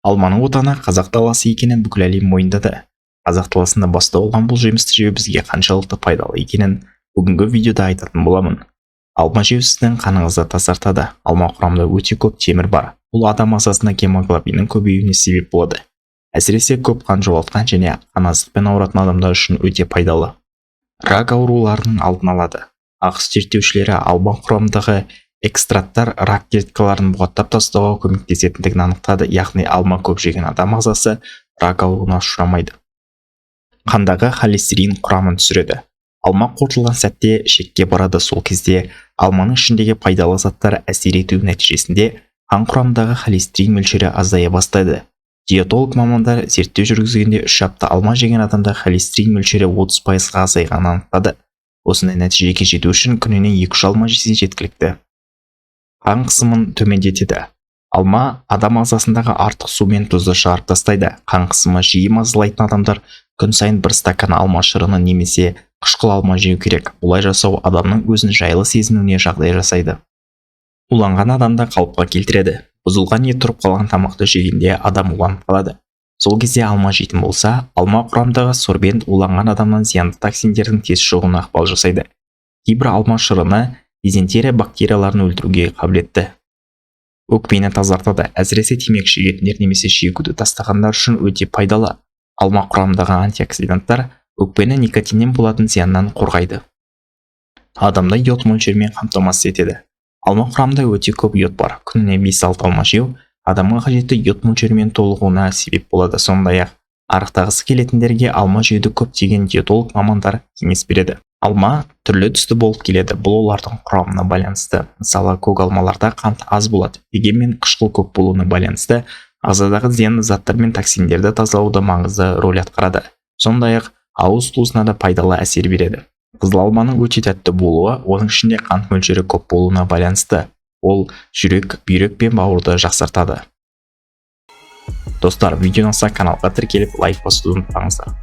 Алманың отаны қазақ даласы екенін бүкіл әлем мойындады. Қазақ даласында басты болған бұл жемісті жеу бізге қаншалықты пайдалы екенін бүгінгі видеода айтатын боламын. Алма жеу сіздің қаныңызды тазартады. Алма құрамында өте көп темір бар. Бұл адам ағзасында гемоглобиннің көбеюіне себеп болады. Әсіресе көп қан жоғалтқан және қан азықпен ауыратын адамдар үшін өте пайдалы. Рак ауруларының алдын алады. Ағыс зерттеушілері алма құрамындағы экстракттар рак клеткаларын бұғаттап тастауға көмектесетіндігін анықтады, яғни алма көп жеген адам ағзасы рак ауруына ұшырамайды. Қандағы холестерин құрамын түсіреді. Алма қорытылған сәтте ішекке барады. Сол кезде алманың ішіндегі пайдалы заттар әсер ету нәтижесінде қан құрамындағы холестерин мөлшері азая бастайды. Диетолог мамандар зерттеу жүргізгенде 3 апта алма жеген адамда холестерин мөлшері 30%-ға азайғанын анықтады. Осындай нәтижеге жету үшін күніне 2-3 алма жесе жеткілікті. Қан қысымын төмендетеді. Алма адам ағзасындағы артық су мен тұзды шығарып тастайды. Қан қысымы жиі мазалайтын адамдар күн сайын 1 стакан алма шырыны немесе қышқыл алма жеу керек. Бұлай жасау адамның өзін жайлы сезінуіне жағдай жасайды. Уланған адамды қалыпқа келтіреді. Бұзылған не тұрып қалған тамақты жегенде адам уланып қалады. Сол кезде алма жейтін болса, алма құрамындағы сорбент уланған адамнан зиянды токсиндердің тез шығуына ықпал жасайды. Кейбір алма шырыны дизентерия бактерияларын өлтіруге қабілетті. Өкпені тазартады. Әсіресе темекі шегетіндер немесе шегуді тастағандар үшін өте пайдалы. Алма құрамындағы антиоксиданттар өкпені никотиннен болатын зияннан қорғайды. Адамды йод мөлшерімен қамтамасыз етеді. Алма құрамында өте көп йод бар. Күніне 5-6 алма жеу адамға қажетті йод мөлшерімен толығуына себеп болады. Сондай-ақ арықтағысы келетіндерге алма жеуді көптеген диетолог мамандар кеңес береді. Алма түрлі түсті болып келеді. Бұл олардың құрамына байланысты. Мысалы, көк алмаларда қант аз болады. Дегенмен қышқыл көп болуына байланысты ағзадағы зиянды заттар мен токсиндерді тазалауда маңызды рөл атқарады. Сондай-ақ ауыз қуысына да пайдалы әсер береді. Қызыл алманың өте тәтті болуы, оның ішінде қант мөлшері көп болуына байланысты. Ол жүрек, бүйрек пен бауырды жақсартады. Достар, видеодан соң каналға тіркеліп лайк басуды ұмытпаңыздар.